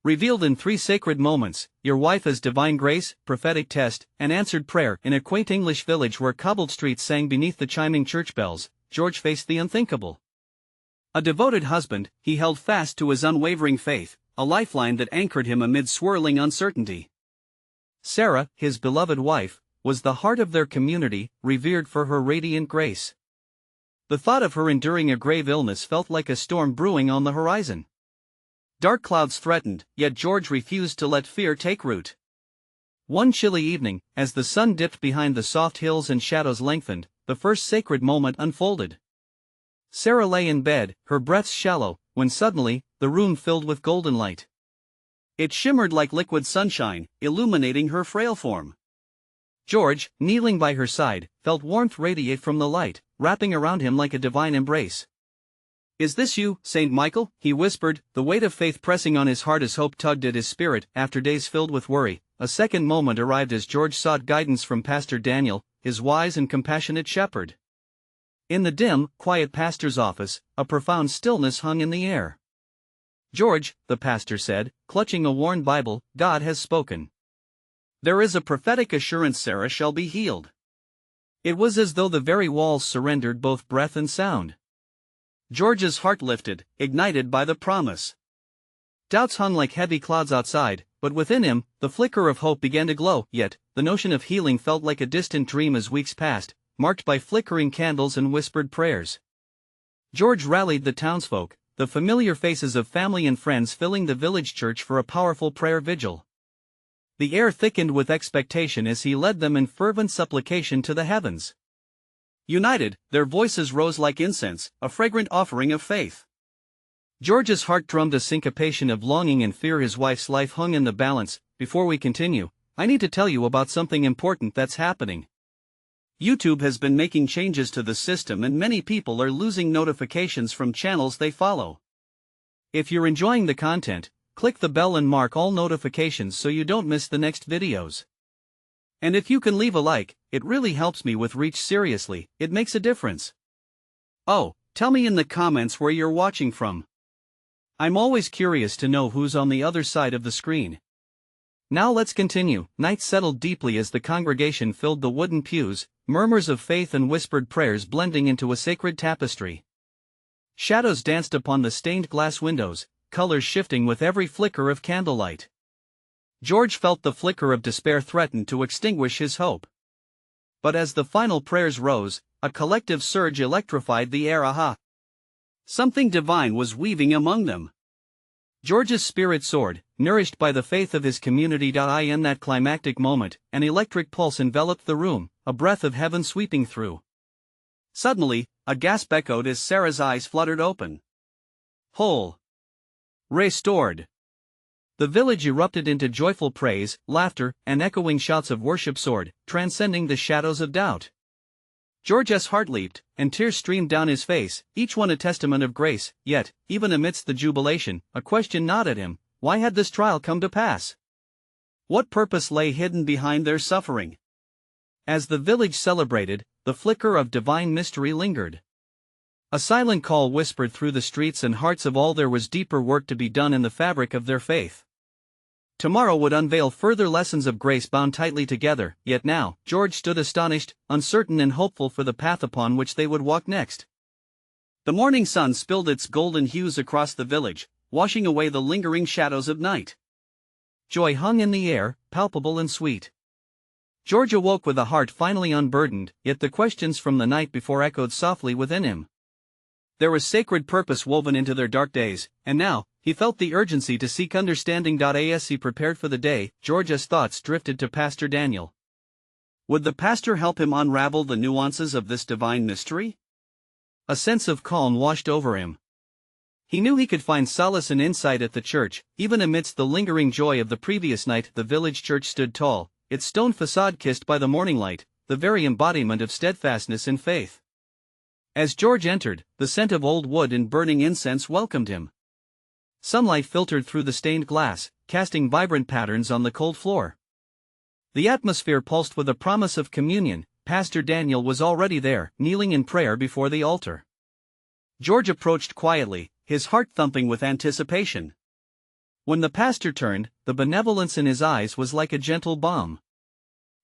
Revealed in 3 sacred moments, your wife as divine grace, prophetic test, and answered prayer. In a quaint English village where cobbled streets sang beneath the chiming church bells, George faced the unthinkable. A devoted husband, he held fast to his unwavering faith, a lifeline that anchored him amid swirling uncertainty. Sarah, his beloved wife, was the heart of their community, revered for her radiant grace. The thought of her enduring a grave illness felt like a storm brewing on the horizon. Dark clouds threatened, yet George refused to let fear take root. One chilly evening, as the sun dipped behind the soft hills and shadows lengthened, the first sacred moment unfolded. Sarah lay in bed, her breaths shallow, when suddenly, the room filled with golden light. It shimmered like liquid sunshine, illuminating her frail form. George, kneeling by her side, felt warmth radiate from the light, wrapping around him like a divine embrace. "Is this you, Saint Michael?" he whispered, the weight of faith pressing on his heart as hope tugged at his spirit. After days filled with worry, a second moment arrived as George sought guidance from Pastor Daniel, his wise and compassionate shepherd. In the dim, quiet pastor's office, a profound stillness hung in the air. "George," the pastor said, clutching a worn Bible, "God has spoken. There is a prophetic assurance Sarah shall be healed." It was as though the very walls surrendered both breath and sound. George's heart lifted, ignited by the promise. Doubts hung like heavy clouds outside, but within him, the flicker of hope began to glow. Yet, the notion of healing felt like a distant dream as weeks passed, marked by flickering candles and whispered prayers. George rallied the townsfolk, the familiar faces of family and friends filling the village church for a powerful prayer vigil. The air thickened with expectation as he led them in fervent supplication to the heavens. United, their voices rose like incense, a fragrant offering of faith. George's heart drummed a syncopation of longing and fear. His wife's life hung in the balance. Before we continue, I need to tell you about something important that's happening. YouTube has been making changes to the system and many people are losing notifications from channels they follow. If you're enjoying the content, click the bell and mark all notifications so you don't miss the next videos. And if you can leave a like, it really helps me with reach. Seriously, it makes a difference. Oh, tell me in the comments where you're watching from. I'm always curious to know who's on the other side of the screen. Now let's continue. Night settled deeply as the congregation filled the wooden pews, murmurs of faith and whispered prayers blending into a sacred tapestry. Shadows danced upon the stained glass windows, colors shifting with every flicker of candlelight. George felt the flicker of despair threaten to extinguish his hope. But as the final prayers rose, a collective surge electrified the air. Aha! Something divine was weaving among them. George's spirit soared, nourished by the faith of his community. In that climactic moment, an electric pulse enveloped the room, a breath of heaven sweeping through. Suddenly, a gasp echoed as Sarah's eyes fluttered open. Whole. Restored. The village erupted into joyful praise, laughter, and echoing shouts of worship soared, transcending the shadows of doubt. George's heart leaped, and tears streamed down his face, each one a testament of grace. Yet, even amidst the jubilation, a question gnawed at him: why had this trial come to pass? What purpose lay hidden behind their suffering? As the village celebrated, the flicker of divine mystery lingered. A silent call whispered through the streets and hearts of all: there was deeper work to be done in the fabric of their faith. Tomorrow would unveil further lessons of grace bound tightly together. Yet now, George stood astonished, uncertain and hopeful for the path upon which they would walk next. The morning sun spilled its golden hues across the village, washing away the lingering shadows of night. Joy hung in the air, palpable and sweet. George awoke with a heart finally unburdened, yet the questions from the night before echoed softly within him. There was sacred purpose woven into their dark days, and now, he felt the urgency to seek understanding. As he prepared for the day, George's thoughts drifted to Pastor Daniel. Would the pastor help him unravel the nuances of this divine mystery? A sense of calm washed over him. He knew he could find solace and insight at the church, even amidst the lingering joy of the previous night. The village church stood tall, its stone facade kissed by the morning light, the very embodiment of steadfastness and faith. As George entered, the scent of old wood and burning incense welcomed him. Sunlight filtered through the stained glass, casting vibrant patterns on the cold floor. The atmosphere pulsed with a promise of communion. Pastor Daniel was already there, kneeling in prayer before the altar. George approached quietly, his heart thumping with anticipation. When the pastor turned, the benevolence in his eyes was like a gentle balm.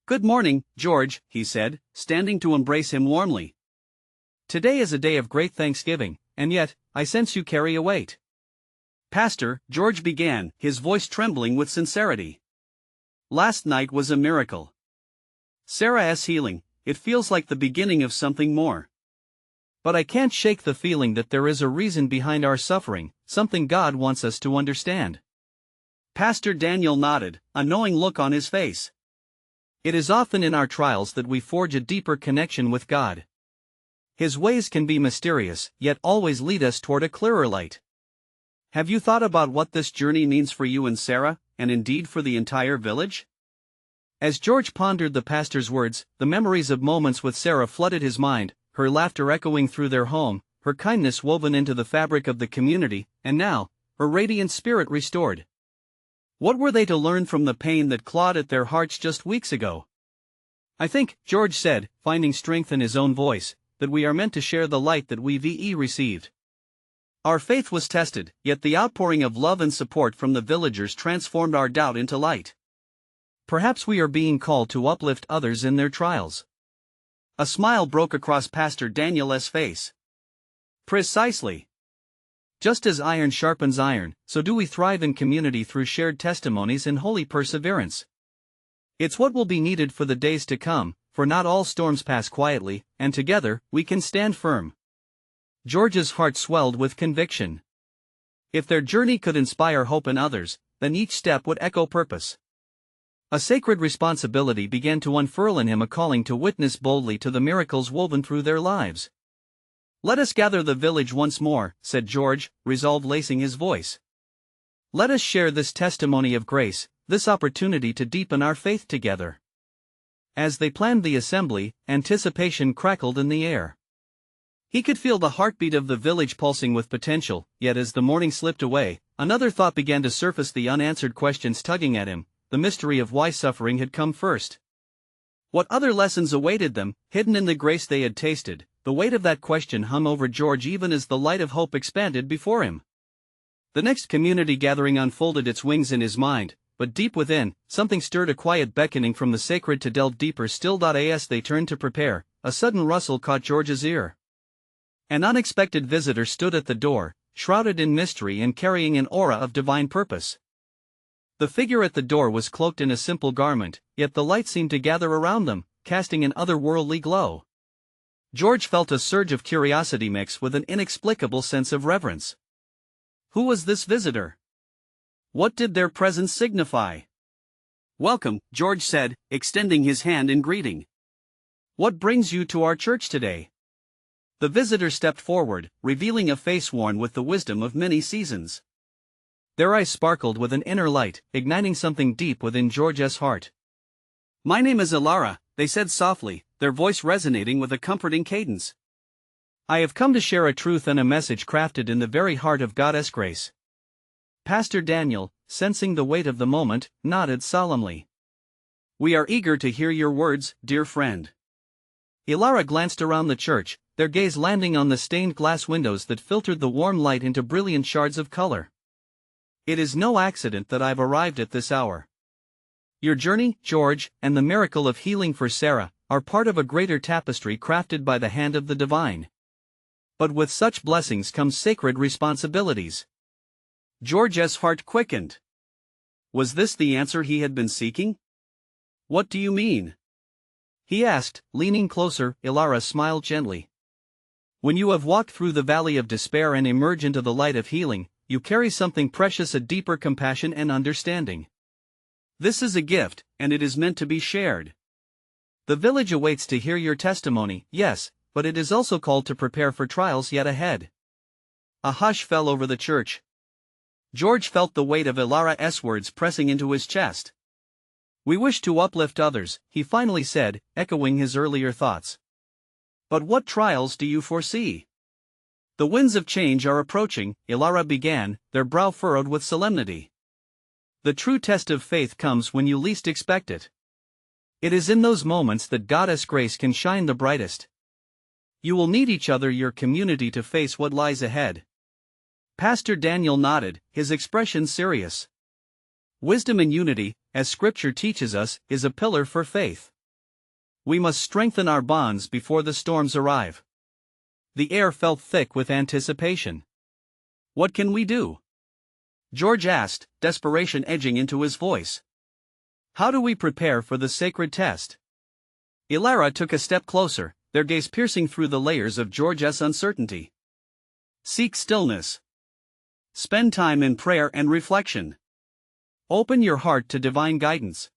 "Good morning, George," he said, standing to embrace him warmly. "Today is a day of great thanksgiving, and yet, I sense you carry a weight." "Pastor," George began, his voice trembling with sincerity. "Last night was a miracle. Sarah's healing, it feels like the beginning of something more. But I can't shake the feeling that there is a reason behind our suffering, something God wants us to understand." Pastor Daniel nodded, a knowing look on his face. It is often in our trials that we forge a deeper connection with God. His ways can be mysterious, yet always lead us toward a clearer light. Have you thought about what this journey means for you and Sarah, and indeed for the entire village? As George pondered the pastor's words, the memories of moments with Sarah flooded his mind, her laughter echoing through their home, her kindness woven into the fabric of the community, and now, her radiant spirit restored. What were they to learn from the pain that clawed at their hearts just weeks ago? "I think," George said, finding strength in his own voice, "that we are meant to share the light that we received. Our faith was tested, yet the outpouring of love and support from the villagers transformed our doubt into light. Perhaps we are being called to uplift others in their trials." A smile broke across Pastor Daniel's face. "Precisely. Just as iron sharpens iron, so do we thrive in community through shared testimonies and holy perseverance. It's what will be needed for the days to come, for not all storms pass quietly, and together, we can stand firm." George's heart swelled with conviction. If their journey could inspire hope in others, then each step would echo purpose. A sacred responsibility began to unfurl in him, a calling to witness boldly to the miracles woven through their lives. "Let us gather the village once more," said George, resolve lacing his voice. "Let us share this testimony of grace, this opportunity to deepen our faith together." As they planned the assembly, anticipation crackled in the air. He could feel the heartbeat of the village pulsing with potential, yet as the morning slipped away, another thought began to surface, the unanswered questions tugging at him, the mystery of why suffering had come first. What other lessons awaited them, hidden in the grace they had tasted? The weight of that question hung over George even as the light of hope expanded before him. The next community gathering unfolded its wings in his mind, but deep within, something stirred, a quiet beckoning from the sacred to delve deeper still. As they turned to prepare, a sudden rustle caught George's ear. An unexpected visitor stood at the door, shrouded in mystery and carrying an aura of divine purpose. The figure at the door was cloaked in a simple garment, yet the light seemed to gather around them, casting an otherworldly glow. George felt a surge of curiosity mix with an inexplicable sense of reverence. Who was this visitor? What did their presence signify? "Welcome," George said, extending his hand in greeting. "What brings you to our church today?" The visitor stepped forward, revealing a face worn with the wisdom of many seasons. Their eyes sparkled with an inner light, igniting something deep within George's heart. "My name is Ilara," they said softly, their voice resonating with a comforting cadence. "I have come to share a truth and a message crafted in the very heart of God's grace." Pastor Daniel, sensing the weight of the moment, nodded solemnly. "We are eager to hear your words, dear friend." Ilara glanced around the church, their gaze landing on the stained glass windows that filtered the warm light into brilliant shards of color. "It is no accident that I've arrived at this hour. Your journey, George, and the miracle of healing for Sarah, are part of a greater tapestry crafted by the hand of the divine. But with such blessings comes sacred responsibilities." George's heart quickened. Was this the answer he had been seeking? "What do you mean?" he asked, leaning closer. Ilara smiled gently. "When you have walked through the valley of despair and emerge into the light of healing, you carry something precious, a deeper compassion and understanding. This is a gift, and it is meant to be shared. The village awaits to hear your testimony, yes, but it is also called to prepare for trials yet ahead." A hush fell over the church. George felt the weight of Ilara's words pressing into his chest. "We wish to uplift others," he finally said, echoing his earlier thoughts. "But what trials do you foresee?" "The winds of change are approaching," Ilara began, their brow furrowed with solemnity. "The true test of faith comes when you least expect it. It is in those moments that God's grace can shine the brightest. You will need each other, your community, to face what lies ahead." Pastor Daniel nodded, his expression serious. Wisdom in unity, as Scripture teaches us, is a pillar for faith. We must strengthen our bonds before the storms arrive. The air felt thick with anticipation. What can we do? George asked, desperation edging into his voice. How do we prepare for the sacred test? Ilara took a step closer, their gaze piercing through the layers of George's uncertainty. Seek stillness. Spend time in prayer and reflection. Open your heart to divine guidance.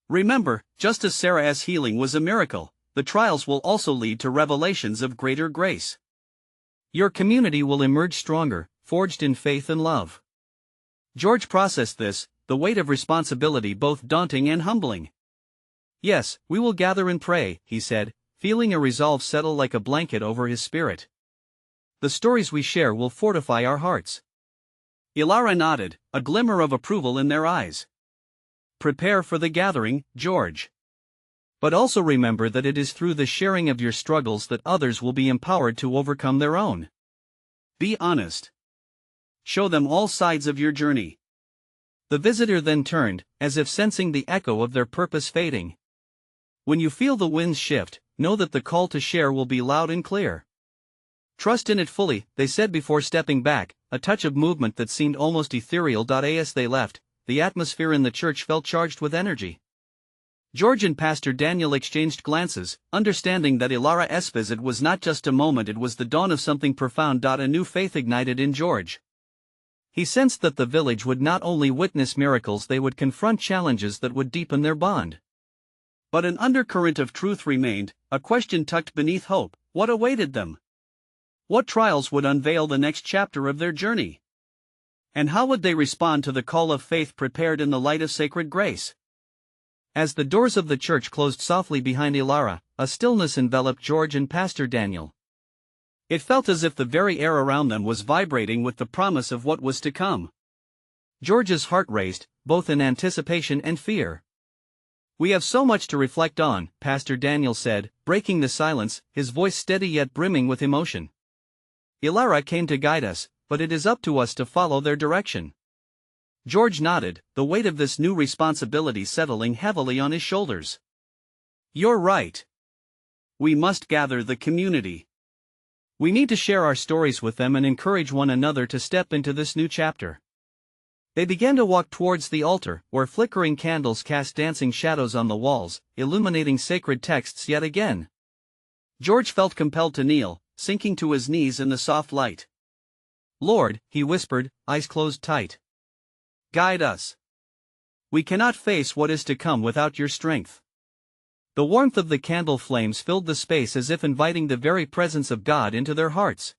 Remember, just as Sarah's healing was a miracle, the trials will also lead to revelations of greater grace. Your community will emerge stronger, forged in faith and love. George processed this, the weight of responsibility both daunting and humbling. Yes, we will gather and pray, he said, feeling a resolve settle like a blanket over his spirit. The stories we share will fortify our hearts. Ilara nodded, a glimmer of approval in their eyes. Prepare for the gathering, George. But also remember that it is through the sharing of your struggles that others will be empowered to overcome their own. Be honest. Show them all sides of your journey. The visitor then turned, as if sensing the echo of their purpose fading. When you feel the winds shift, know that the call to share will be loud and clear. Trust in it fully, they said before stepping back, a touch of movement that seemed almost ethereal. As they left, the atmosphere in the church felt charged with energy. George and Pastor Daniel exchanged glances, understanding that Ilara's visit was not just a moment, it was the dawn of something profound. A new faith ignited in George. He sensed that the village would not only witness miracles, they would confront challenges that would deepen their bond. But an undercurrent of truth remained, a question tucked beneath hope: what awaited them? What trials would unveil the next chapter of their journey? And how would they respond to the call of faith prepared in the light of sacred grace? As the doors of the church closed softly behind Ilara, a stillness enveloped George and Pastor Daniel. It felt as if the very air around them was vibrating with the promise of what was to come. George's heart raced, both in anticipation and fear. We have so much to reflect on, Pastor Daniel said, breaking the silence, his voice steady yet brimming with emotion. Ilara came to guide us, but it is up to us to follow their direction. George nodded, the weight of this new responsibility settling heavily on his shoulders. You're right. We must gather the community. We need to share our stories with them and encourage one another to step into this new chapter. They began to walk towards the altar, where flickering candles cast dancing shadows on the walls, illuminating sacred texts yet again. George felt compelled to kneel, sinking to his knees in the soft light. Lord, he whispered, eyes closed tight. Guide us. We cannot face what is to come without your strength. The warmth of the candle flames filled the space as if inviting the very presence of God into their hearts.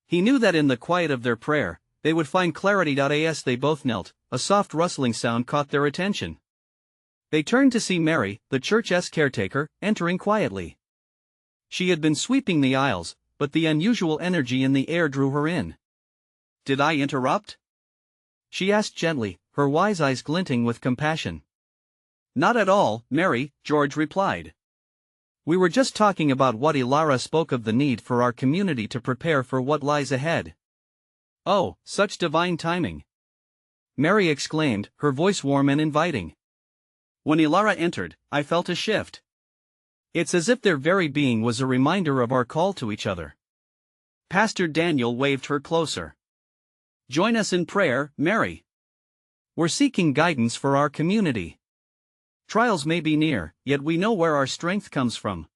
He knew that in the quiet of their prayer, they would find clarity. As they both knelt, a soft rustling sound caught their attention. They turned to see Mary, the church's caretaker, entering quietly. She had been sweeping the aisles, but the unusual energy in the air drew her in. Did I interrupt? She asked gently, her wise eyes glinting with compassion. Not at all, Mary, George replied. We were just talking about what Ilara spoke of, the need for our community to prepare for what lies ahead. Oh, such divine timing! Mary exclaimed, her voice warm and inviting. When Ilara entered, I felt a shift. It's as if their very being was a reminder of our call to each other. Pastor Daniel waved her closer. Join us in prayer, Mary. We're seeking guidance for our community. Trials may be near, yet we know where our strength comes from.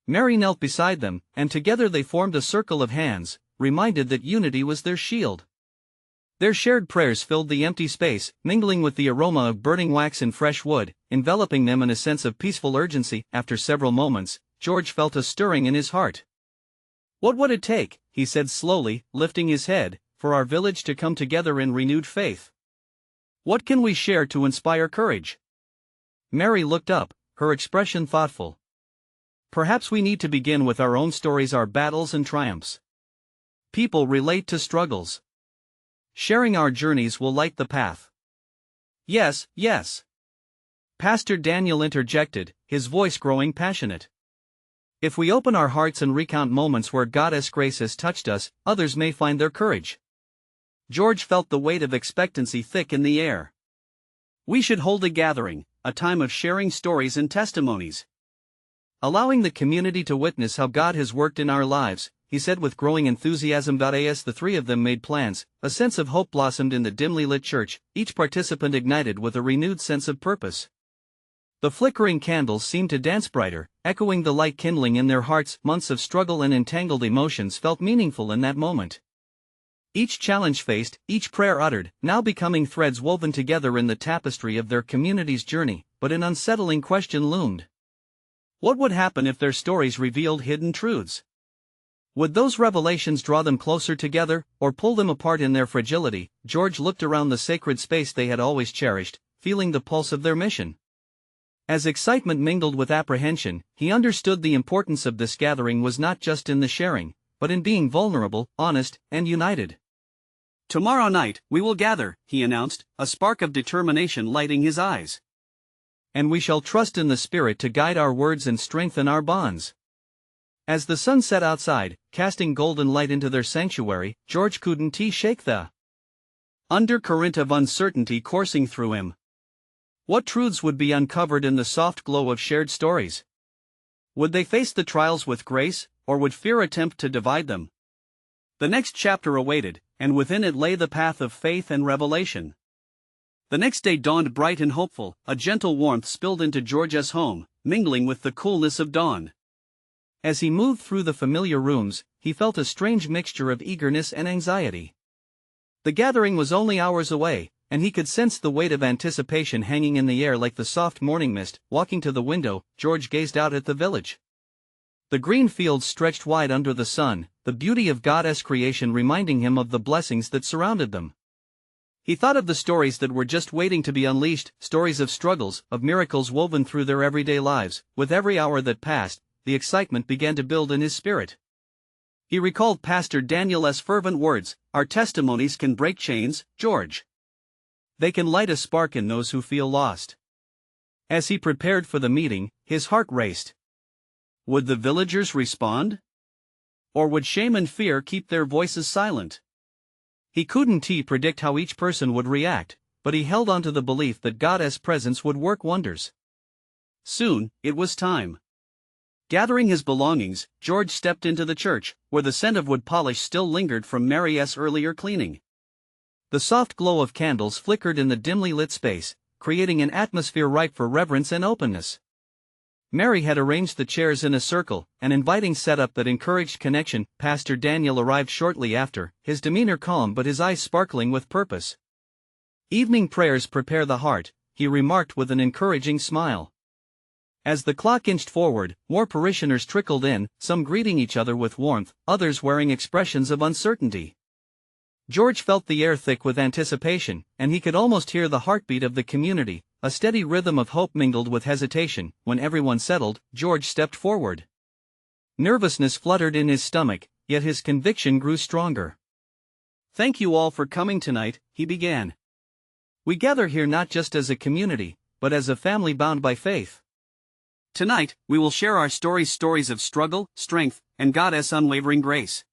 Mary knelt beside them, and together they formed a circle of hands, reminded that unity was their shield. Their shared prayers filled the empty space, mingling with the aroma of burning wax and fresh wood, enveloping them in a sense of peaceful urgency. After several moments, George felt a stirring in his heart. What would it take, he said slowly, lifting his head, for our village to come together in renewed faith? What can we share to inspire courage? Mary looked up, her expression thoughtful. Perhaps we need to begin with our own stories, our battles and triumphs. People relate to struggles. Sharing our journeys will light the path. Yes, yes. Pastor Daniel interjected, his voice growing passionate. If we open our hearts and recount moments where God's grace has touched us, others may find their courage. George felt the weight of expectancy thick in the air. We should hold a gathering, a time of sharing stories and testimonies. Allowing the community to witness how God has worked in our lives, he said with growing enthusiasm. As the three of them made plans, a sense of hope blossomed in the dimly lit church, each participant ignited with a renewed sense of purpose. The flickering candles seemed to dance brighter, echoing the light kindling in their hearts. Months of struggle and entangled emotions felt meaningful in that moment. Each challenge faced, each prayer uttered, now becoming threads woven together in the tapestry of their community's journey. But an unsettling question loomed. What would happen if their stories revealed hidden truths? Would those revelations draw them closer together, or pull them apart in their fragility? George looked around the sacred space they had always cherished, feeling the pulse of their mission. As excitement mingled with apprehension, he understood the importance of this gathering was not just in the sharing, but in being vulnerable, honest, and united. Tomorrow night, we will gather, he announced, a spark of determination lighting his eyes. And we shall trust in the Spirit to guide our words and strengthen our bonds. As the sun set outside, casting golden light into their sanctuary, George couldn't shake the undercurrent of uncertainty coursing through him. What truths would be uncovered in the soft glow of shared stories? Would they face the trials with grace, or would fear attempt to divide them? The next chapter awaited, and within it lay the path of faith and revelation. The next day dawned bright and hopeful. A gentle warmth spilled into George's home, mingling with the coolness of dawn. As he moved through the familiar rooms, he felt a strange mixture of eagerness and anxiety. The gathering was only hours away, and he could sense the weight of anticipation hanging in the air like the soft morning mist. Walking to the window, George gazed out at the village. The green fields stretched wide under the sun, the beauty of God's creation reminding him of the blessings that surrounded them. He thought of the stories that were just waiting to be unleashed, stories of struggles, of miracles woven through their everyday lives. With every hour that passed, the excitement began to build in his spirit. He recalled Pastor Daniel's fervent words, "Our testimonies can break chains, George. They can light a spark in those who feel lost." As he prepared for the meeting, his heart raced. Would the villagers respond? Or would shame and fear keep their voices silent? He couldn't predict how each person would react, but he held on to the belief that God's presence would work wonders. Soon, it was time. Gathering his belongings, George stepped into the church, where the scent of wood polish still lingered from Mary's earlier cleaning. The soft glow of candles flickered in the dimly lit space, creating an atmosphere ripe for reverence and openness. Mary had arranged the chairs in a circle, an inviting setup that encouraged connection. Pastor Daniel arrived shortly after, his demeanor calm but his eyes sparkling with purpose. "Evening prayers prepare the heart," he remarked with an encouraging smile. As the clock inched forward, more parishioners trickled in, some greeting each other with warmth, others wearing expressions of uncertainty. George felt the air thick with anticipation, and he could almost hear the heartbeat of the community, a steady rhythm of hope mingled with hesitation. When everyone settled, George stepped forward. Nervousness fluttered in his stomach, yet his conviction grew stronger. "Thank you all for coming tonight," he began. "We gather here not just as a community, but as a family bound by faith. Tonight, we will share our stories of struggle, strength, and God's unwavering grace."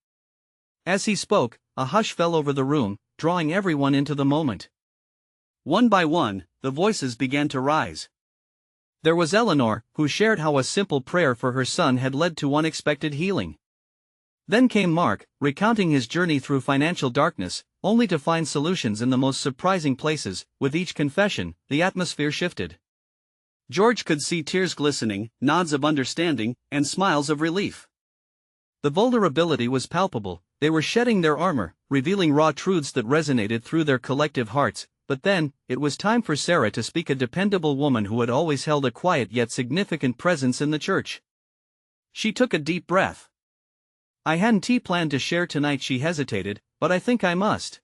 As he spoke, a hush fell over the room, drawing everyone into the moment. One by one, the voices began to rise. There was Eleanor, who shared how a simple prayer for her son had led to unexpected healing. Then came Mark, recounting his journey through financial darkness, only to find solutions in the most surprising places. With each confession, the atmosphere shifted. George could see tears glistening, nods of understanding, and smiles of relief. The vulnerability was palpable. They were shedding their armor, revealing raw truths that resonated through their collective hearts. But then, it was time for Sarah to speak, a dependable woman who had always held a quiet yet significant presence in the church. She took a deep breath. "I hadn't planned to share tonight," she hesitated, "but I think I must.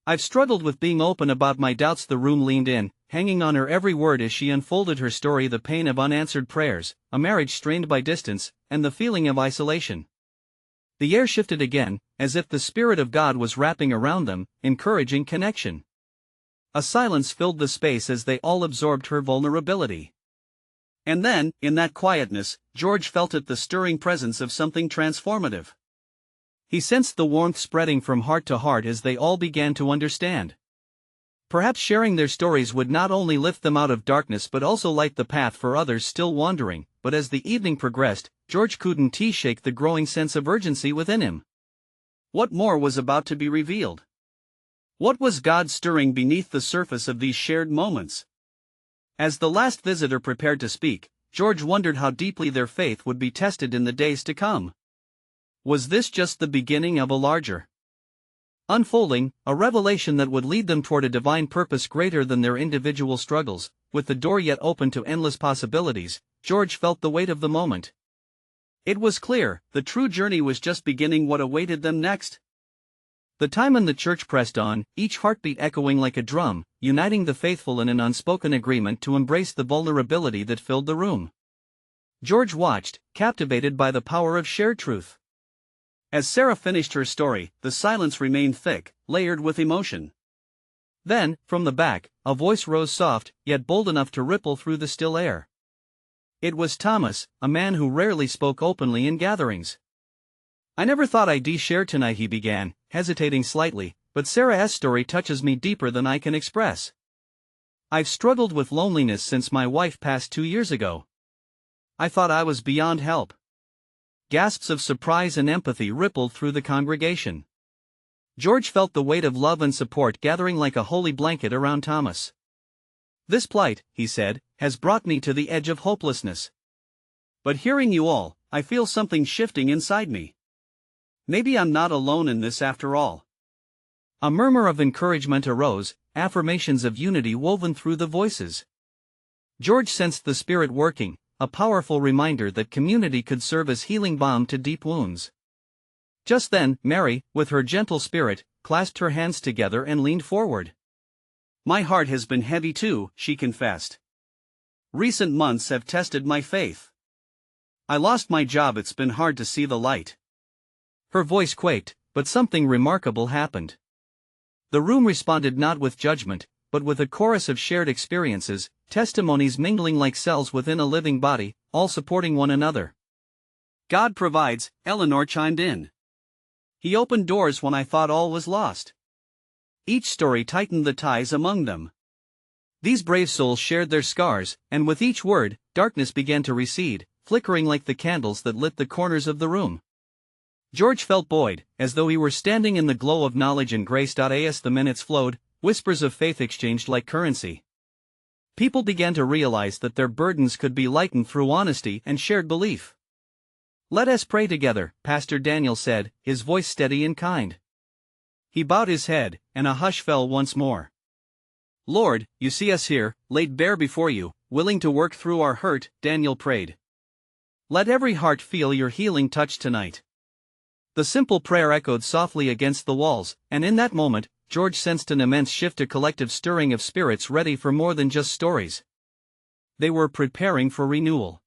I've struggled with being open about my doubts." The room leaned in, hanging on her every word as she unfolded her story, the pain of unanswered prayers, a marriage strained by distance, and the feeling of isolation. The air shifted again, as if the Spirit of God was wrapping around them, encouraging connection. A silence filled the space as they all absorbed her vulnerability. And then, in that quietness, George felt the stirring presence of something transformative. He sensed the warmth spreading from heart to heart as they all began to understand. Perhaps sharing their stories would not only lift them out of darkness but also light the path for others still wandering. But as the evening progressed, George couldn't shake the growing sense of urgency within him. What more was about to be revealed? What was God stirring beneath the surface of these shared moments? As the last visitor prepared to speak, George wondered how deeply their faith would be tested in the days to come. Was this just the beginning of a larger unfolding, a revelation that would lead them toward a divine purpose greater than their individual struggles? With the door yet open to endless possibilities, George felt the weight of the moment. It was clear, the true journey was just beginning. What awaited them next? The time in the church pressed on, each heartbeat echoing like a drum, uniting the faithful in an unspoken agreement to embrace the vulnerability that filled the room. George watched, captivated by the power of shared truth. As Sarah finished her story, the silence remained thick, layered with emotion. Then, from the back, a voice rose soft, yet bold enough to ripple through the still air. It was Thomas, a man who rarely spoke openly in gatherings. "I never thought I'd share tonight," he began, hesitating slightly, "but Sarah's story touches me deeper than I can express. I've struggled with loneliness since my wife passed 2 years ago. I thought I was beyond help." Gasps of surprise and empathy rippled through the congregation. George felt the weight of love and support gathering like a holy blanket around Thomas. "This plight," he said, "has brought me to the edge of hopelessness. But hearing you all, I feel something shifting inside me. Maybe I'm not alone in this after all." A murmur of encouragement arose, affirmations of unity woven through the voices. George sensed the Spirit working, a powerful reminder that community could serve as healing balm to deep wounds. Just then, Mary, with her gentle spirit, clasped her hands together and leaned forward. "My heart has been heavy too," she confessed. "Recent months have tested my faith. I lost my job. It's been hard to see the light." Her voice quaked, but something remarkable happened. The room responded not with judgment, but with a chorus of shared experiences, testimonies mingling like cells within a living body, all supporting one another. "God provides," Eleanor chimed in. "He opened doors when I thought all was lost." Each story tightened the ties among them. These brave souls shared their scars, and with each word, darkness began to recede, flickering like the candles that lit the corners of the room. George felt buoyed, as though he were standing in the glow of knowledge and grace. As the minutes flowed, whispers of faith exchanged like currency. People began to realize that their burdens could be lightened through honesty and shared belief. "Let us pray together," Pastor Daniel said, his voice steady and kind. He bowed his head, and a hush fell once more. "Lord, you see us here, laid bare before you, willing to work through our hurt," Daniel prayed. "Let every heart feel your healing touch tonight." The simple prayer echoed softly against the walls, and in that moment, George sensed an immense shift, a collective stirring of spirits ready for more than just stories. They were preparing for renewal.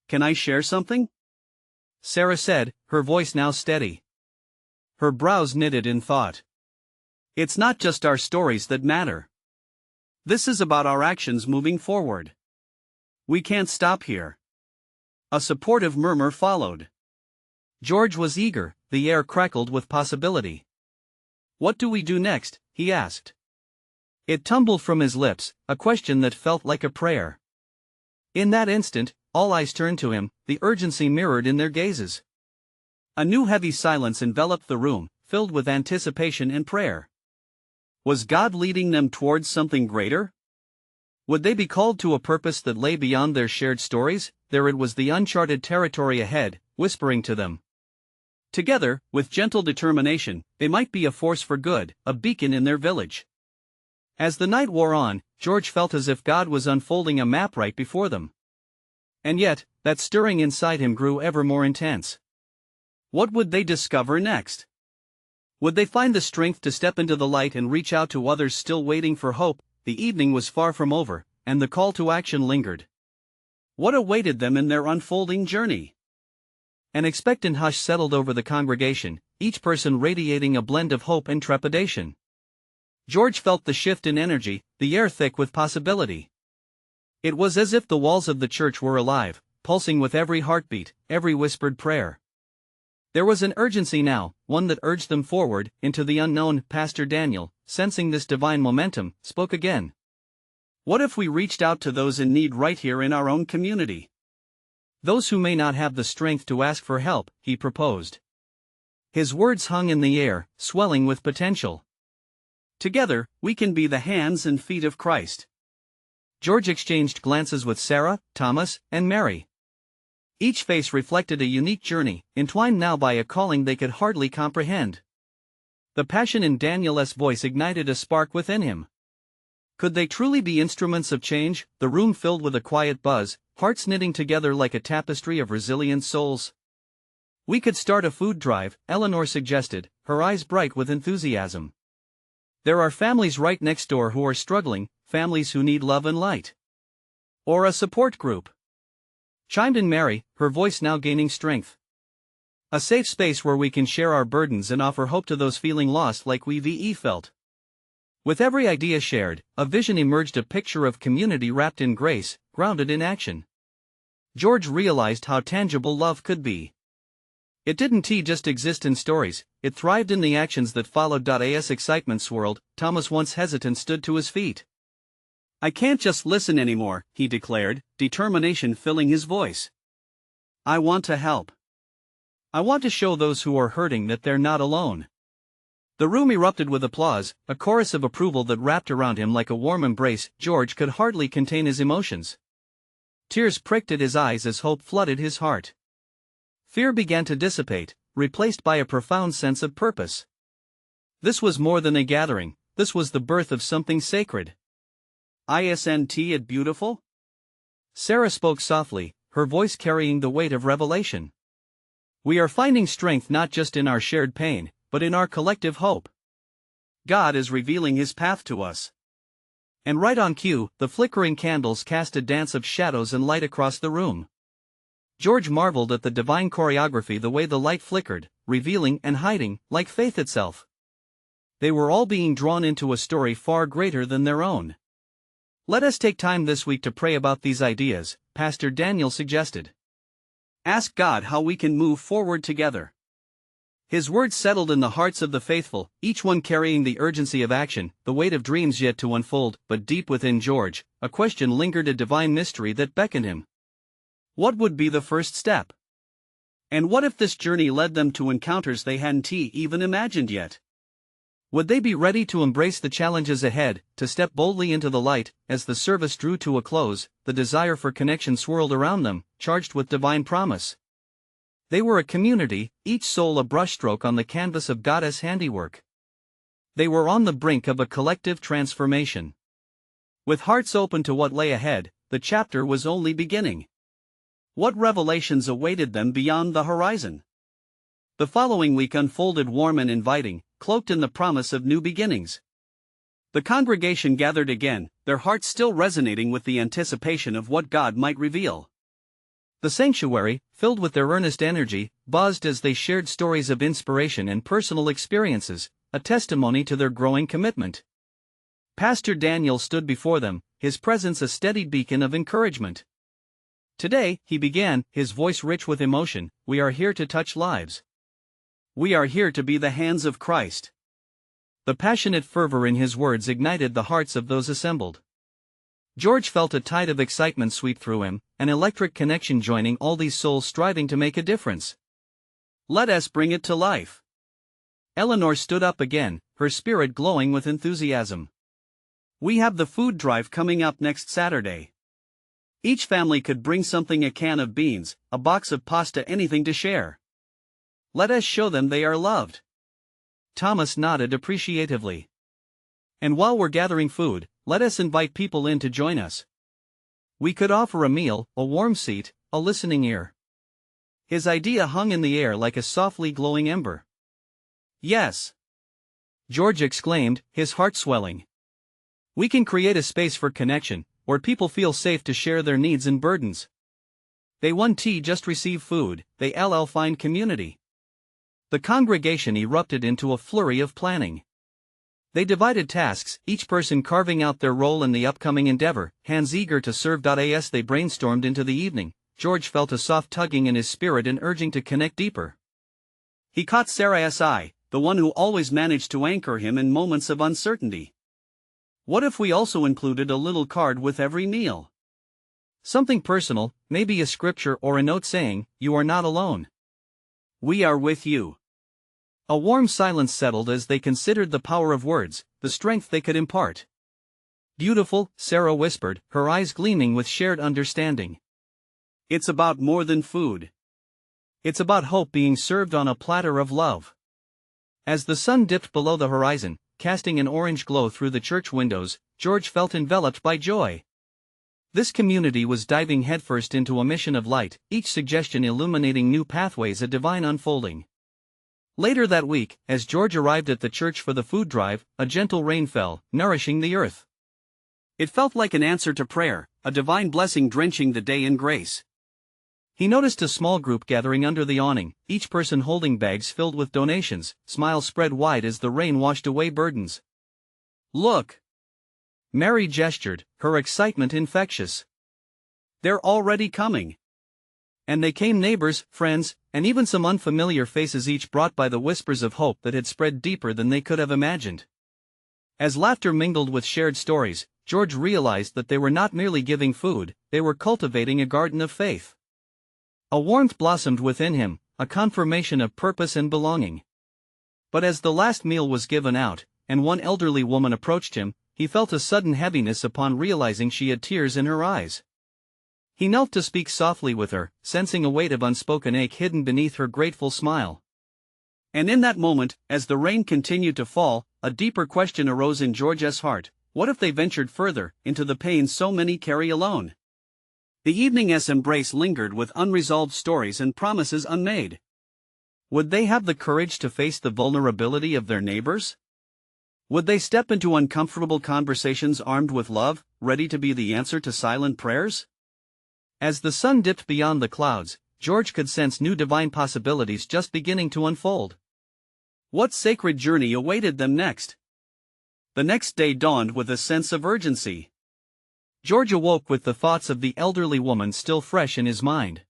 "Can I share something?" Sarah said, her voice now steady. Her brows knitted in thought. "It's not just our stories that matter. This is about our actions moving forward. We can't stop here." A supportive murmur followed. George was eager, the air crackled with possibility. "What do we do next?" he asked. It tumbled from his lips, a question that felt like a prayer. In that instant, all eyes turned to him, the urgency mirrored in their gazes. A new heavy silence enveloped the room, filled with anticipation and prayer. Was God leading them towards something greater? Would they be called to a purpose that lay beyond their shared stories? There it was, the uncharted territory ahead, whispering to them. Together, with gentle determination, they might be a force for good, a beacon in their village. As the night wore on, George felt as if God was unfolding a map right before them. And yet, that stirring inside him grew ever more intense. What would they discover next? Would they find the strength to step into the light and reach out to others still waiting for hope? The evening was far from over, and the call to action lingered. What awaited them in their unfolding journey? An expectant hush settled over the congregation, each person radiating a blend of hope and trepidation. George felt the shift in energy, the air thick with possibility. It was as if the walls of the church were alive, pulsing with every heartbeat, every whispered prayer. There was an urgency now, one that urged them forward, into the unknown. Pastor Daniel, sensing this divine momentum, spoke again. What if we reached out to those in need right here in our own community? Those who may not have the strength to ask for help, he proposed. His words hung in the air, swelling with potential. Together, we can be the hands and feet of Christ. George exchanged glances with Sarah, Thomas, and Mary. Each face reflected a unique journey, entwined now by a calling they could hardly comprehend. The passion in Daniel's voice ignited a spark within him. Could they truly be instruments of change? The room filled with a quiet buzz, hearts knitting together like a tapestry of resilient souls. We could start a food drive, Eleanor suggested, her eyes bright with enthusiasm. There are families right next door who are struggling, families who need love and light. Or a support group, chimed in Mary, her voice now gaining strength. A safe space where we can share our burdens and offer hope to those feeling lost like we felt. With every idea shared, a vision emerged, a picture of community wrapped in grace, grounded in action. George realized how tangible love could be. It didn't just exist in stories, it thrived in the actions that followed. As excitement swirled, Thomas, once hesitant, stood to his feet. I can't just listen anymore, he declared, determination filling his voice. I want to help. I want to show those who are hurting that they're not alone. The room erupted with applause, a chorus of approval that wrapped around him like a warm embrace. George could hardly contain his emotions. Tears pricked at his eyes as hope flooded his heart. Fear began to dissipate, replaced by a profound sense of purpose. This was more than a gathering, this was the birth of something sacred. Isn't it beautiful? Sarah spoke softly, her voice carrying the weight of revelation. We are finding strength not just in our shared pain, but in our collective hope. God is revealing His path to us. And right on cue, the flickering candles cast a dance of shadows and light across the room. George marveled at the divine choreography, the way the light flickered, revealing and hiding, like faith itself. They were all being drawn into a story far greater than their own. Let us take time this week to pray about these ideas, Pastor Daniel suggested. Ask God how we can move forward together. His words settled in the hearts of the faithful, each one carrying the urgency of action, the weight of dreams yet to unfold. But deep within George, a question lingered, a divine mystery that beckoned him. What would be the first step? And what if this journey led them to encounters they hadn't even imagined yet? Would they be ready to embrace the challenges ahead, to step boldly into the light? As the service drew to a close, the desire for connection swirled around them, charged with divine promise. They were a community, each soul a brushstroke on the canvas of God's handiwork. They were on the brink of a collective transformation. With hearts open to what lay ahead, the chapter was only beginning. What revelations awaited them beyond the horizon? The following week unfolded warm and inviting, cloaked in the promise of new beginnings. The congregation gathered again, their hearts still resonating with the anticipation of what God might reveal. The sanctuary, filled with their earnest energy, buzzed as they shared stories of inspiration and personal experiences, a testimony to their growing commitment. Pastor Daniel stood before them, his presence a steady beacon of encouragement. Today, he began, his voice rich with emotion, we are here to touch lives. We are here to be the hands of Christ. The passionate fervor in his words ignited the hearts of those assembled. George felt a tide of excitement sweep through him, an electric connection joining all these souls striving to make a difference. Let us bring it to life. Eleanor stood up again, her spirit glowing with enthusiasm. We have the food drive coming up next Saturday. Each family could bring something, a can of beans, a box of pasta, anything to share. Let us show them they are loved. Thomas nodded appreciatively. And while we're gathering food, let us invite people in to join us. We could offer a meal, a warm seat, a listening ear. His idea hung in the air like a softly glowing ember. Yes! George exclaimed, his heart swelling. We can create a space for connection, where people feel safe to share their needs and burdens. They won't just receive food, they find community. The congregation erupted into a flurry of planning. They divided tasks, each person carving out their role in the upcoming endeavor, hands eager to serve. As they brainstormed into the evening, George felt a soft tugging in his spirit, an urging to connect deeper. He caught Sarah's eye, the one who always managed to anchor him in moments of uncertainty. What if we also included a little card with every meal? Something personal, maybe a scripture or a note saying, "You are not alone. We are with you." A warm silence settled as they considered the power of words, the strength they could impart. "Beautiful," Sarah whispered, her eyes gleaming with shared understanding. "It's about more than food. It's about hope being served on a platter of love." As the sun dipped below the horizon, casting an orange glow through the church windows, George felt enveloped by joy. This community was diving headfirst into a mission of light, each suggestion illuminating new pathways, a divine unfolding. Later that week, as George arrived at the church for the food drive, a gentle rain fell, nourishing the earth. It felt like an answer to prayer, a divine blessing drenching the day in grace. He noticed a small group gathering under the awning, each person holding bags filled with donations, smiles spread wide as the rain washed away burdens. "Look!" Mary gestured, her excitement infectious. "They're already coming." And they came, neighbors, friends, and even some unfamiliar faces, each brought by the whispers of hope that had spread deeper than they could have imagined. As laughter mingled with shared stories, George realized that they were not merely giving food, they were cultivating a garden of faith. A warmth blossomed within him, a confirmation of purpose and belonging. But as the last meal was given out, and one elderly woman approached him, he felt a sudden heaviness upon realizing she had tears in her eyes. He knelt to speak softly with her, sensing a weight of unspoken ache hidden beneath her grateful smile. And in that moment, as the rain continued to fall, a deeper question arose in George's heart: what if they ventured further, into the pain so many carry alone? The evening's embrace lingered with unresolved stories and promises unmade. Would they have the courage to face the vulnerability of their neighbors? Would they step into uncomfortable conversations armed with love, ready to be the answer to silent prayers? As the sun dipped beyond the clouds, George could sense new divine possibilities just beginning to unfold. What sacred journey awaited them next? The next day dawned with a sense of urgency. George awoke with the thoughts of the elderly woman still fresh in his mind.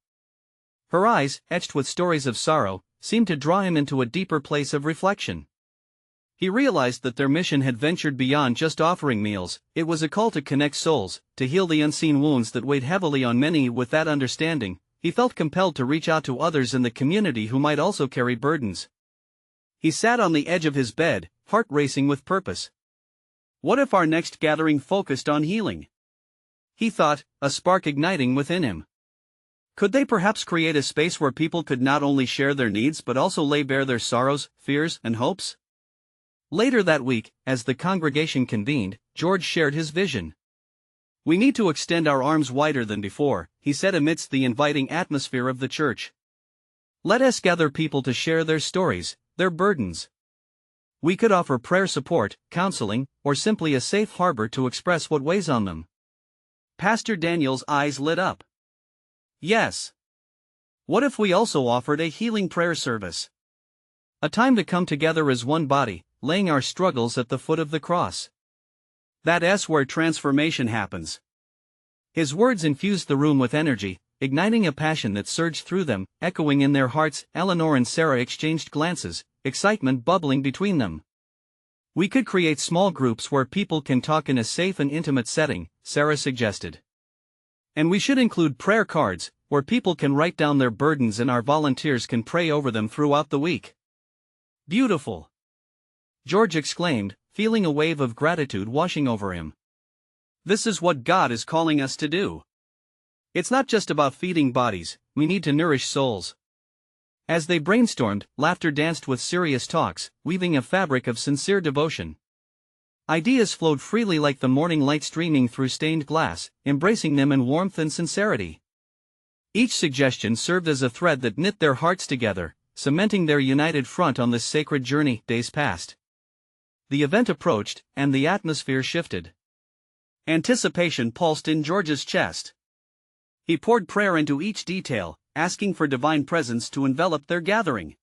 Her eyes, etched with stories of sorrow, seemed to draw him into a deeper place of reflection. He realized that their mission had ventured beyond just offering meals. It was a call to connect souls, to heal the unseen wounds that weighed heavily on many. With that understanding, he felt compelled to reach out to others in the community who might also carry burdens. He sat on the edge of his bed, heart racing with purpose. What if our next gathering focused on healing? He thought, a spark igniting within him. Could they perhaps create a space where people could not only share their needs but also lay bare their sorrows, fears, and hopes? Later that week, as the congregation convened, George shared his vision. "We need to extend our arms wider than before," he said amidst the inviting atmosphere of the church. "Let us gather people to share their stories, their burdens. We could offer prayer support, counseling, or simply a safe harbor to express what weighs on them." Pastor Daniel's eyes lit up. Yes. What if we also offered a healing prayer service? A time to come together as one body, laying our struggles at the foot of the cross. That's where transformation happens. His words infused the room with energy, igniting a passion that surged through them, echoing in their hearts. Eleanor and Sarah exchanged glances, excitement bubbling between them. "We could create small groups where people can talk in a safe and intimate setting," Sarah suggested. "And we should include prayer cards, where people can write down their burdens and our volunteers can pray over them throughout the week." "Beautiful!" George exclaimed, feeling a wave of gratitude washing over him. This is what God is calling us to do. It's not just about feeding bodies, we need to nourish souls. As they brainstormed, laughter danced with serious talks, weaving a fabric of sincere devotion. Ideas flowed freely like the morning light streaming through stained glass, embracing them in warmth and sincerity. Each suggestion served as a thread that knit their hearts together, cementing their united front on this sacred journey. Days passed. The event approached, and the atmosphere shifted. Anticipation pulsed in George's chest. He poured prayer into each detail, asking for divine presence to envelop their gathering.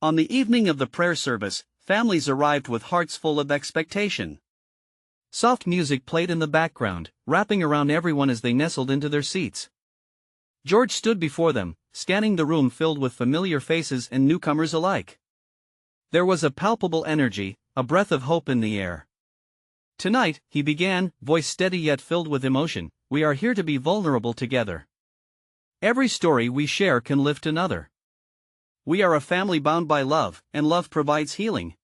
On the evening of the prayer service, families arrived with hearts full of expectation. Soft music played in the background, wrapping around everyone as they nestled into their seats. George stood before them, scanning the room filled with familiar faces and newcomers alike. There was a palpable energy, a breath of hope in the air. "Tonight," he began, voice steady yet filled with emotion, "we are here to be vulnerable together. Every story we share can lift another. We are a family bound by love, and love provides healing."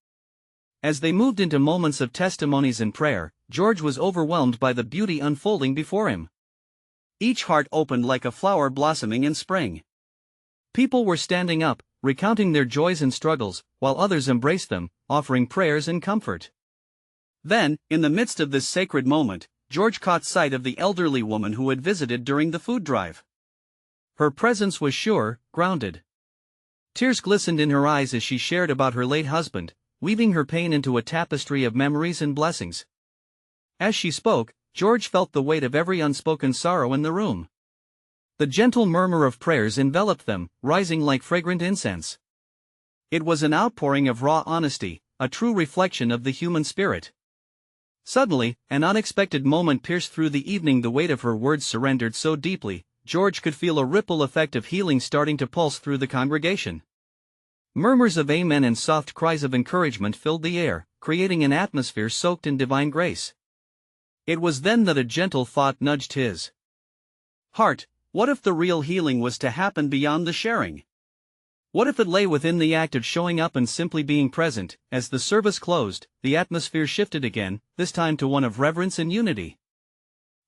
As they moved into moments of testimonies and prayer, George was overwhelmed by the beauty unfolding before him. Each heart opened like a flower blossoming in spring. People were standing up, recounting their joys and struggles, while others embraced them, offering prayers and comfort. Then, in the midst of this sacred moment, George caught sight of the elderly woman who had visited during the food drive. Her presence was sure, grounded. Tears glistened in her eyes as she shared about her late husband, weaving her pain into a tapestry of memories and blessings. As she spoke, George felt the weight of every unspoken sorrow in the room. The gentle murmur of prayers enveloped them, rising like fragrant incense. It was an outpouring of raw honesty, a true reflection of the human spirit. Suddenly, an unexpected moment pierced through the evening. The weight of her words surrendered so deeply, George could feel a ripple effect of healing starting to pulse through the congregation. Murmurs of amen and soft cries of encouragement filled the air, creating an atmosphere soaked in divine grace. It was then that a gentle thought nudged his heart. What if the real healing was to happen beyond the sharing? What if it lay within the act of showing up and simply being present? As the service closed, the atmosphere shifted again, this time to one of reverence and unity.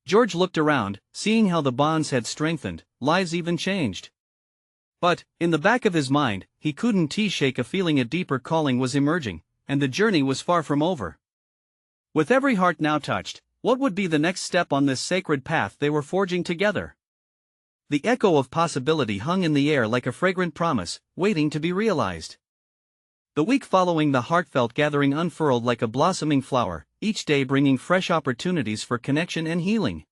George looked around, seeing how the bonds had strengthened, lives even changed. But, in the back of his mind, he couldn't shake a feeling a deeper calling was emerging, and the journey was far from over. With every heart now touched, what would be the next step on this sacred path they were forging together? The echo of possibility hung in the air like a fragrant promise, waiting to be realized. The week following the heartfelt gathering unfurled like a blossoming flower, each day bringing fresh opportunities for connection and healing.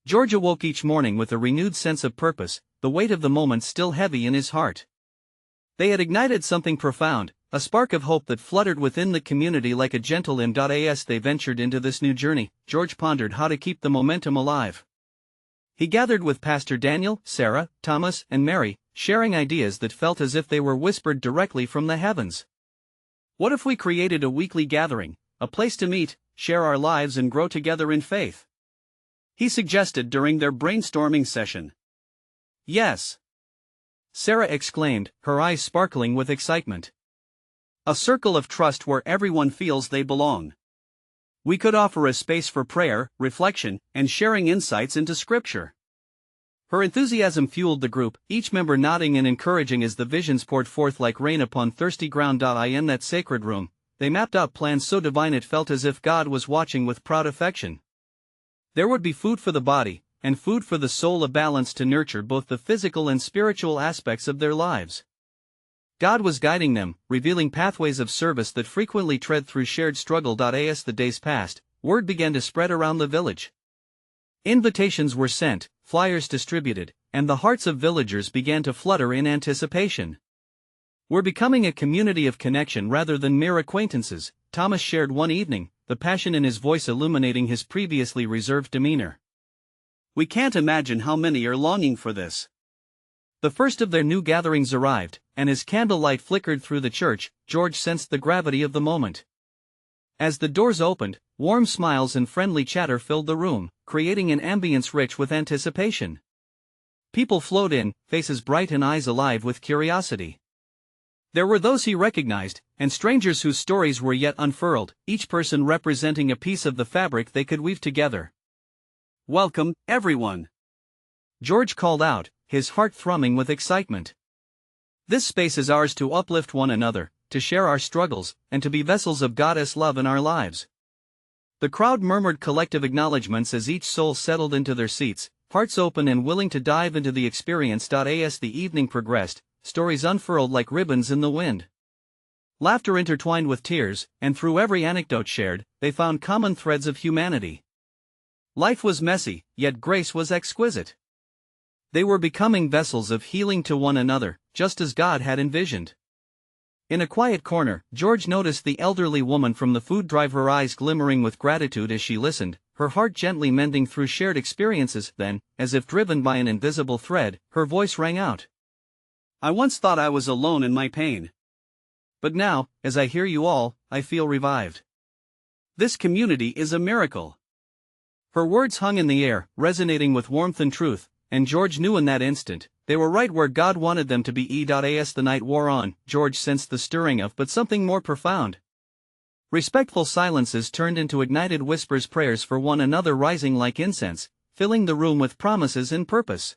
George awoke each morning with a renewed sense of purpose, the weight of the moment still heavy in his heart. They had ignited something profound, a spark of hope that fluttered within the community like a gentle wind. As they ventured into this new journey, George pondered how to keep the momentum alive. He gathered with Pastor Daniel, Sarah, Thomas, and Mary, sharing ideas that felt as if they were whispered directly from the heavens. What if we created a weekly gathering, a place to meet, share our lives and grow together in faith? He suggested during their brainstorming session. "Yes!" Sarah exclaimed, her eyes sparkling with excitement. "A circle of trust where everyone feels they belong. We could offer a space for prayer, reflection, and sharing insights into Scripture." Her enthusiasm fueled the group, each member nodding and encouraging as the visions poured forth like rain upon thirsty ground. In that sacred room, they mapped out plans so divine it felt as if God was watching with proud affection. There would be food for the body, and food for the soul, a balance to nurture both the physical and spiritual aspects of their lives. God was guiding them, revealing pathways of service that frequently tread through shared struggle. As the days passed, word began to spread around the village. Invitations were sent, flyers distributed, and the hearts of villagers began to flutter in anticipation. "We're becoming a community of connection rather than mere acquaintances," Thomas shared one evening, the passion in his voice illuminating his previously reserved demeanor. "We can't imagine how many are longing for this." The first of their new gatherings arrived, and as candlelight flickered through the church, George sensed the gravity of the moment. As the doors opened, warm smiles and friendly chatter filled the room, creating an ambience rich with anticipation. People flowed in, faces bright and eyes alive with curiosity. There were those he recognized, and strangers whose stories were yet unfurled, each person representing a piece of the fabric they could weave together. "Welcome, everyone!" George called out, his heart thrumming with excitement. "This space is ours to uplift one another, to share our struggles, and to be vessels of Goddess love in our lives." The crowd murmured collective acknowledgments as each soul settled into their seats, hearts open and willing to dive into the experience. As the evening progressed, stories unfurled like ribbons in the wind. Laughter intertwined with tears, and through every anecdote shared, they found common threads of humanity. Life was messy, yet grace was exquisite. They were becoming vessels of healing to one another, just as God had envisioned. In a quiet corner, George noticed the elderly woman from the food drive, her eyes glimmering with gratitude as she listened, her heart gently mending through shared experiences. Then, as if driven by an invisible thread, her voice rang out. "I once thought I was alone in my pain. But now, as I hear you all, I feel revived. This community is a miracle. Her words hung in the air, resonating with warmth and truth, and George knew in that instant, they were right where God wanted them to be. As the night wore on, George sensed the stirring of but something more profound. Respectful silences turned into ignited whispers, prayers for one another rising like incense, filling the room with promises and purpose.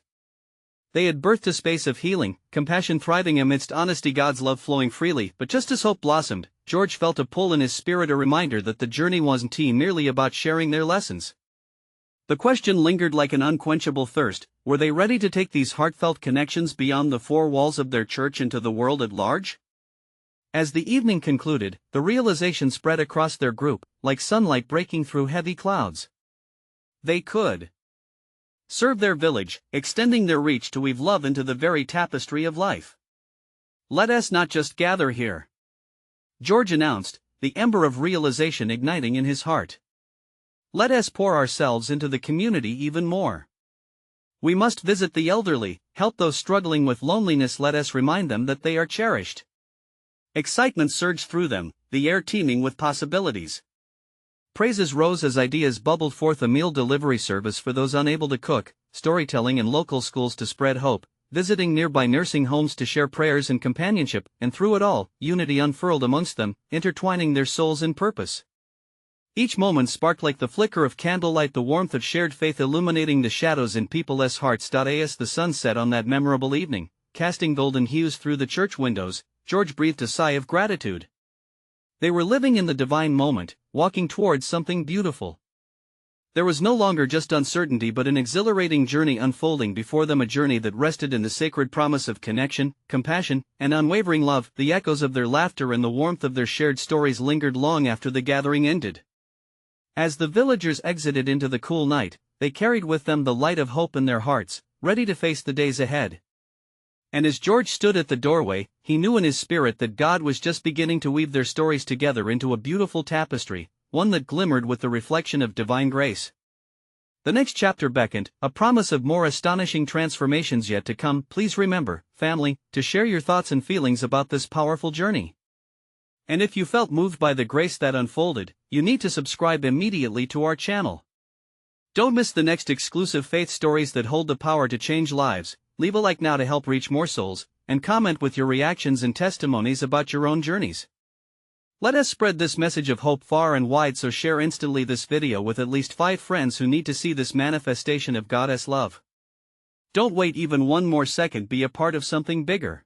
They had birthed a space of healing, compassion thriving amidst honesty, God's love flowing freely. But just as hope blossomed, George felt a pull in his spirit, a reminder that the journey wasn't merely about sharing their lessons. The question lingered like an unquenchable thirst: were they ready to take these heartfelt connections beyond the four walls of their church into the world at large? As the evening concluded, the realization spread across their group, like sunlight breaking through heavy clouds. They could serve their village, extending their reach to weave love into the very tapestry of life. Let us not just gather here, George announced, the ember of realization igniting in his heart. Let us pour ourselves into the community even more. We must visit the elderly, help those struggling with loneliness. Let us remind them that they are cherished. Excitement surged through them, the air teeming with possibilities. Praises rose as ideas bubbled forth: a meal delivery service for those unable to cook, storytelling in local schools to spread hope, visiting nearby nursing homes to share prayers and companionship, and through it all, unity unfurled amongst them, intertwining their souls in purpose. Each moment sparked like the flicker of candlelight, the warmth of shared faith illuminating the shadows in people's hearts. As the sun set on that memorable evening, casting golden hues through the church windows, George breathed a sigh of gratitude. They were living in the divine moment, walking towards something beautiful. There was no longer just uncertainty but an exhilarating journey unfolding before them, a journey that rested in the sacred promise of connection, compassion, and unwavering love. The echoes of their laughter and the warmth of their shared stories lingered long after the gathering ended. As the villagers exited into the cool night, they carried with them the light of hope in their hearts, ready to face the days ahead. And as George stood at the doorway, he knew in his spirit that God was just beginning to weave their stories together into a beautiful tapestry, one that glimmered with the reflection of divine grace. The next chapter beckoned, a promise of more astonishing transformations yet to come. Please remember, family, to share your thoughts and feelings about this powerful journey. And if you felt moved by the grace that unfolded, you need to subscribe immediately to our channel. Don't miss the next exclusive faith stories that hold the power to change lives. Leave a like now to help reach more souls, and comment with your reactions and testimonies about your own journeys. Let us spread this message of hope far and wide, so share instantly this video with at least 5 friends who need to see this manifestation of God's love. Don't wait even one more second, be a part of something bigger.